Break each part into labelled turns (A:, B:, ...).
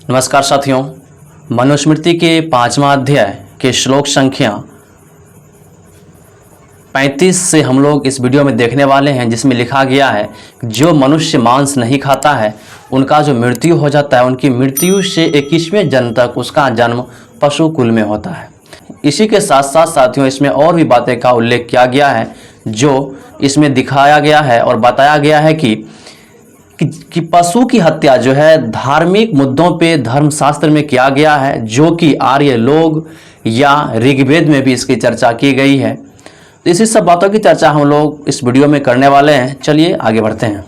A: नमस्कार साथियों, मनुस्मृति के 5वां अध्याय के श्लोक संख्या 35 से हम लोग इस वीडियो में देखने वाले हैं, जिसमें लिखा गया है जो मनुष्य मांस नहीं खाता है उनका जो मृत्यु हो जाता है, उनकी मृत्यु से 21वें जन्म तक उसका जन्म पशु कुल में होता है। इसी के साथ साथ साथियों, इसमें और भी बातें का उल्लेख किया गया है जो इसमें दिखाया गया है और बताया गया है कि पशु की हत्या जो है धार्मिक मुद्दों पे धर्मशास्त्र में किया गया है, जो कि आर्य लोग या ऋग्वेद में भी इसकी चर्चा की गई है। तो इसी सब बातों की चर्चा हम लोग इस वीडियो में करने वाले हैं। चलिए आगे बढ़ते हैं।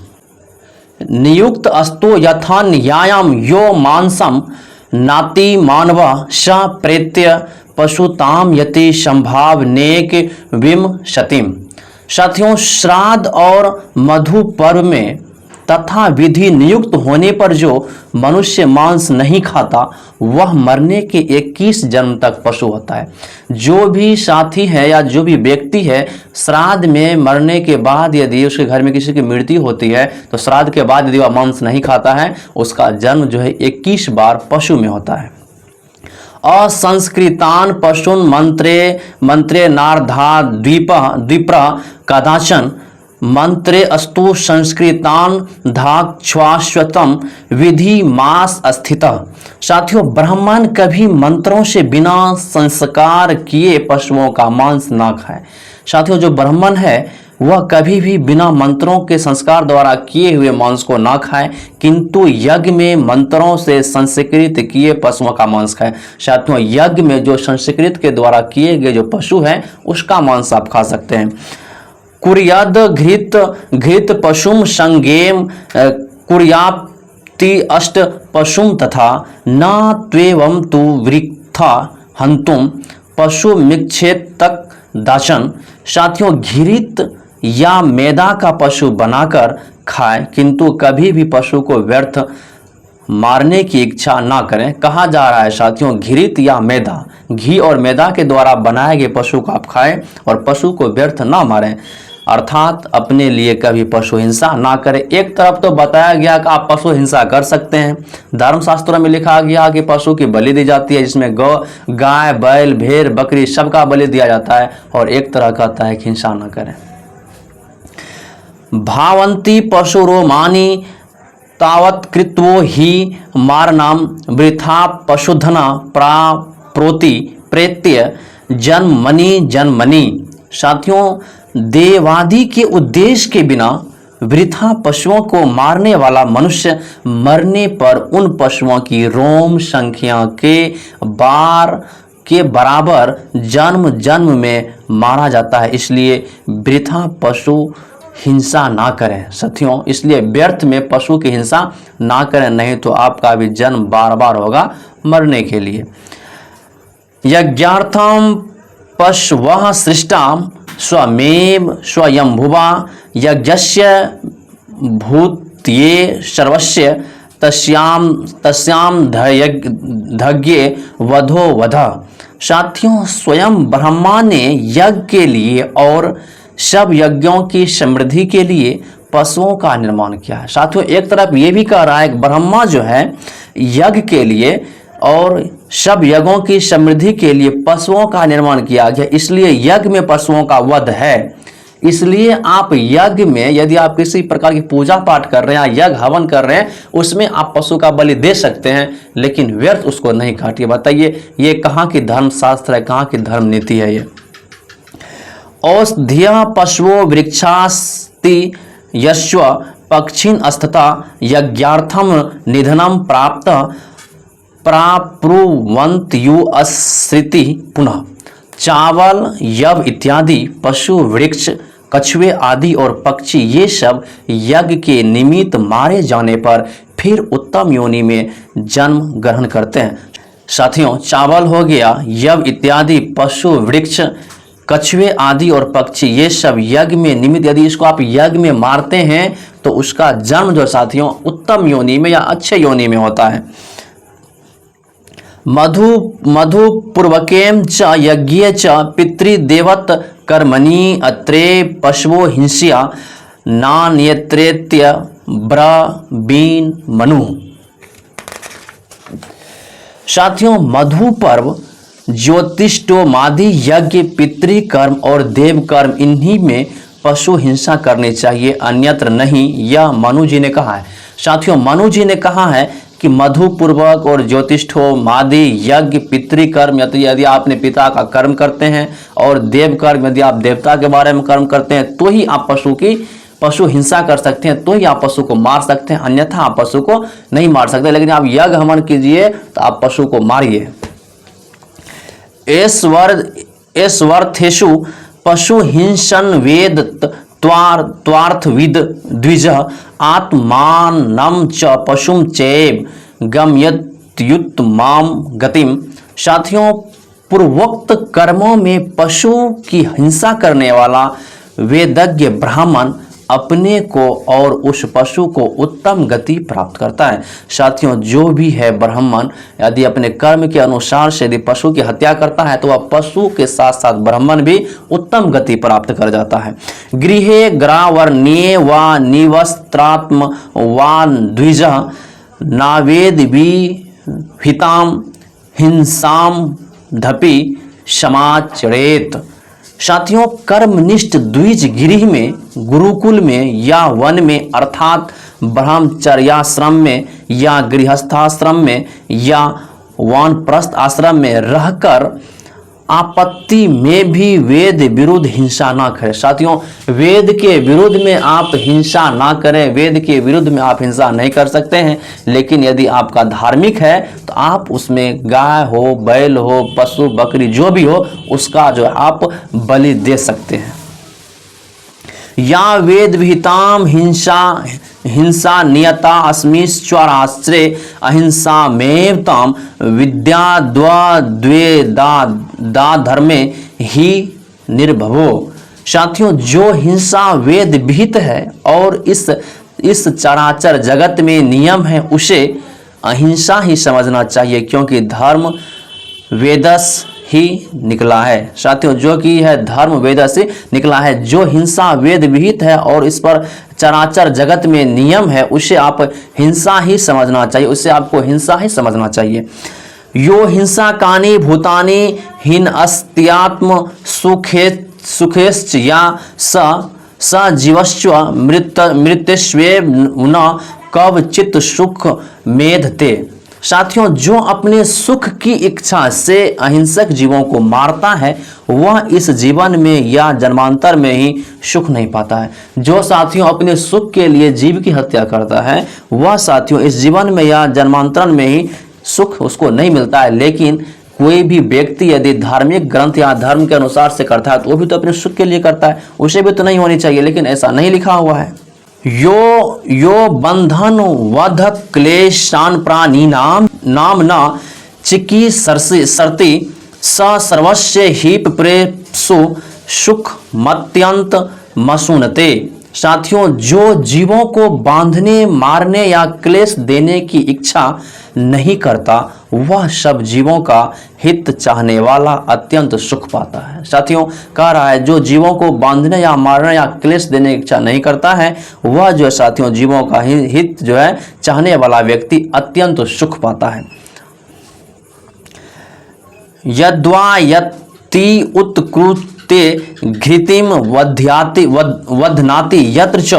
A: नियुक्त अस्तु यथा न्यायम यो मांसम नाति मानव स प्रेत्य पशुताम यति संभावनेक विमशतिम। साथियों, श्राद्ध और मधु पर्व में तथा विधि नियुक्त होने पर जो मनुष्य मांस नहीं खाता वह मरने के 21 जन्म तक पशु होता है। जो भी साथी है या जो भी व्यक्ति है, श्राद्ध में मरने के बाद यदि उसके घर में किसी की मृत्यु होती है तो श्राद्ध के बाद यदि वह मांस नहीं खाता है, उसका जन्म जो है 21 बार पशु में होता है। असंस्कृतान पशून मंत्रे नारधा द्विप्र कदाचन मंत्रे अस्तु संस्कृतान धाक्षाश्वतम विधि मास स्थितः। साथियों, ब्राह्मण कभी मंत्रों से बिना संस्कार किए पशुओं का मांस ना खाए। साथियों, जो ब्राह्मण है वह कभी भी बिना मंत्रों के संस्कार द्वारा किए हुए मांस को ना खाए, किंतु यज्ञ में मंत्रों से संस्कृत किए पशुओं का मांस खाए। साथियों, यज्ञ में जो संस्कृत के द्वारा किए गए जो पशु हैं उसका मांस आप खा सकते हैं। कुर्याद घृत पशुम संगेम कुर्याप्ति अष्ट पशुम तथा न त्वेवं तु वृथा हंतुम पशु मिक्षेत तक दाचन। साथियों, घृत या मैदा का पशु बनाकर खाएं, किंतु कभी भी पशु को व्यर्थ मारने की इच्छा ना करें। कहा जा रहा है साथियों, घृत या मैदा, घी और मैदा के द्वारा बनाए गए पशु को आप खाएं और पशु को व्यर्थ ना मारें, अर्थात अपने लिए कभी पशु हिंसा ना करें। एक तरफ तो बताया गया कि आप पशु हिंसा कर सकते हैं, धर्मशास्त्रों में लिखा गया कि पशु की बलि दी जाती है, जिसमें गाय बैल भेड़ बकरी सबका बलि दिया जाता है, और एक तरह कहता है कि हिंसा ना करें। भावंती पशुरोमानी तावत कृत्वो ही मारनाम वृथा पशुधना प्राप्रोति प्रेत्य जन्मनि। साथियों, देवादि के उद्देश्य के बिना वृथा पशुओं को मारने वाला मनुष्य मरने पर उन पशुओं की रोम संख्या के बराबर जन्म जन्म में मारा जाता है। इसलिए वृथा पशु हिंसा ना करें साथियों, इसलिए व्यर्थ में पशु की हिंसा ना करें, नहीं तो आपका भी जन्म बार बार होगा मरने के लिए। यज्ञार्थम पशवः सृष्टाम स्वमेव स्वयंभुवा यज्ञस्य भूत्ये सर्वस्य तस्याम धज्ञे वधो वध। साथियों, स्वयं ब्रह्मा ने यज्ञ के लिए और सब यज्ञों की समृद्धि के लिए पशुओं का निर्माण किया है। साथियों, एक तरफ ये भी कह रहा है कि ब्रह्मा जो है यज्ञ के लिए और सब यज्ञों की समृद्धि के लिए पशुओं का निर्माण किया गया, इसलिए यज्ञ में पशुओं का वध है। इसलिए आप यज्ञ में यदि आप किसी प्रकार की पूजा पाठ कर रहे हैं, यज्ञ हवन कर रहे हैं, उसमें आप पशु का बलि दे सकते हैं, लेकिन व्यर्थ उसको नहीं काटिए। बताइए ये कहाँ की धर्मशास्त्र है, कहाँ की धर्म नीति है ये। औषधीय पशवो वृक्षास्ति यश्व पक्षिन अस्थता यज्ञार्थम निधनम प्राप्त प्राप्रुवंत्यु अस्मृति पुनः। चावल यव इत्यादि पशु वृक्ष कछुए आदि और पक्षी ये सब यज्ञ के निमित्त मारे जाने पर फिर उत्तम योनि में जन्म ग्रहण करते हैं। साथियों, चावल हो गया, यव इत्यादि पशु वृक्ष कछुए आदि और पक्षी ये सब यज्ञ में निमित्त, यदि इसको आप यज्ञ में मारते हैं तो उसका जन्म जो साथियों उत्तम योनि में या अच्छे योनि में होता है। मधु पूर्वकेम च यज्ञे च पितृदेवत कर्मणि अत्रे पशवो हिंस्या नान्यत्रेत्य ब्रवीण मनु। साथियों, मधु पर्व, ज्योतिष्टोमादि यज्ञ, पितृकर्म और देव कर्म, इन्हीं में पशु हिंसा करनी चाहिए, अन्यत्र नहीं, यह मनु जी ने कहा है। साथियों, मनु जी ने कहा है कि मधु पूर्वक और ज्योतिष्ठोमादि यज्ञ, पितृकर्म, यदि आपने पिता का कर्म करते हैं, और देव कर्म, यदि आप देवता के बारे में कर्म करते हैं, तो ही आप पशु हिंसा कर सकते हैं, तो ही आप पशु को मार सकते हैं, अन्यथा आप पशु को नहीं मार सकते। लेकिन आप यज्ञ हवन कीजिए तो आप पशु को मारिए। ऐश्वर्थेषु पशु हिंसन वेद त्वार्थविद द्विज आत्मानं च पशुम चैव गमयत्युत्तमां गतिम। साथियों, पूर्वोक्त कर्मों में पशु की हिंसा करने वाला वेदज्ञ ब्राह्मण अपने को और उस पशु को उत्तम गति प्राप्त करता है। साथियों, जो भी है ब्राह्मण यदि अपने कर्म के अनुसार से यदि पशु की हत्या करता है तो वह पशु के साथ साथ ब्राह्मण भी उत्तम गति प्राप्त कर जाता है। गृहे ग्रावर्णीय व निवस्त्रात्म वा द्विज नावेद विहिताम हिंसाम धपि समाचरेत। साथियों, कर्मनिष्ठ द्विज गृह में, गुरुकुल में या वन में अर्थात ब्रह्मचर्याश्रम में या गृहस्थाश्रम में या वानप्रस्थ आश्रम में रहकर आपत्ति में भी वेद विरुद्ध हिंसा ना करें। साथियों, वेद के विरुद्ध में आप हिंसा ना करें, वेद के विरुद्ध में आप हिंसा नहीं कर सकते हैं। लेकिन यदि आपका धार्मिक है तो आप उसमें गाय हो, बैल हो, पशु बकरी जो भी हो, उसका जो आप बलि दे सकते हैं। या वेद विहिताम हिंसा नियता अस्मिश्चराश्रे अहिंसामेव ताम विद्या द्वे धर्मे ही निर्भवो। साथियों, जो हिंसा वेद विहित है और इस चराचर जगत में नियम है, उसे अहिंसा ही समझना चाहिए, क्योंकि धर्म वेदस ही निकला है। साथियों, जो कि है धर्म वेद से निकला है। जो हिंसा वेद विहित है और इस पर चराचर जगत में नियम है, उसे आप हिंसा ही समझना चाहिए, उसे आपको हिंसा ही समझना चाहिए। यो हिंसा कानि भूतानि हिन अस्त्यात्म सुखेश्च या स जीवश्च मृत्यस्वे न कवचित सुख मेधते। साथियों, जो अपने सुख की इच्छा से अहिंसक जीवों को मारता है वह इस जीवन में या जन्मांतर में ही सुख नहीं पाता है। जो साथियों अपने सुख के लिए जीव की हत्या करता है वह साथियों इस जीवन में या जन्मांतरण में ही सुख उसको नहीं मिलता है। लेकिन कोई भी व्यक्ति यदि धार्मिक ग्रंथ या धर्म के अनुसार से करता है तो वो भी तो अपने सुख के लिए करता है, उसे भी तो नहीं होनी चाहिए, लेकिन ऐसा नहीं लिखा हुआ है। यो बंधन वध क्लेशान प्राणी नाम न चिकी सरती स सर्वस्व हीप प्रेप्सु सुख मत्यंत मसूनते। साथियों, जो जीवों को बांधने, मारने या क्लेश देने की इच्छा नहीं करता वह सब जीवों का हित चाहने वाला अत्यंत सुख पाता है। साथियों, कह रहा है जो जीवों को बांधने या मारने या क्लेश देने की इच्छा नहीं करता है वह जो है साथियों जीवों का हित जो है चाहने वाला व्यक्ति अत्यंत सुख पाता है। यद्वा यति उत्कृते घृतिम वध्नाति यत्र च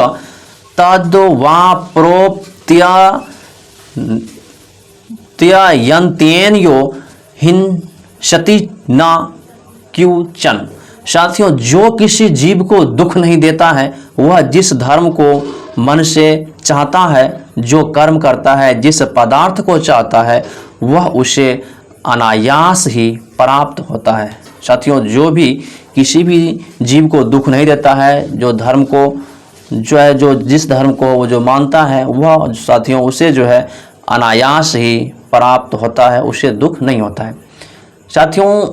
A: तद्वा प्रोप्त्ययन्तेन यो हिंसति न क्यूचन। साथियों, जो किसी जीव को दुख नहीं देता है वह जिस धर्म को मन से चाहता है, जो कर्म करता है, जिस पदार्थ को चाहता है वह उसे अनायास ही प्राप्त होता है। साथियों, जो भी किसी भी जीव को दुख नहीं देता है, जो धर्म को जो जिस धर्म को वो जो मानता है वह साथियों उसे जो है अनायास ही प्राप्त होता है, उसे दुख नहीं होता है। साथियों,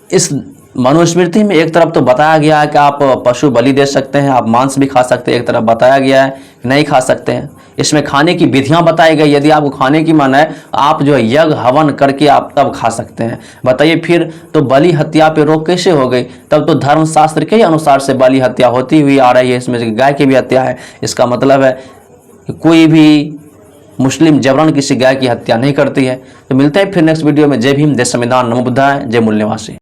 A: इस मनुस्मृति में एक तरफ तो बताया गया है कि आप पशु बलि दे सकते हैं, आप मांस भी खा सकते हैं, एक तरफ बताया गया है कि नहीं खा सकते हैं। इसमें खाने की विधियां बताई गई, यदि आपको खाने की मन है आप जो यज्ञ हवन करके आप तब खा सकते हैं। बताइए फिर तो बलि हत्या पे रोक कैसे हो गई? तब तो धर्मशास्त्र के अनुसार से बलि हत्या होती हुई आ रही है। इसमें गाय की भी हत्या है। इसका मतलब है कि कोई भी मुस्लिम जबरन किसी गाय की हत्या नहीं करती है। तो मिलते हैं फिर नेक्स्ट वीडियो में। जय भीम, जय संविधान, नमो बुद्धाय, जय मूल निवासी।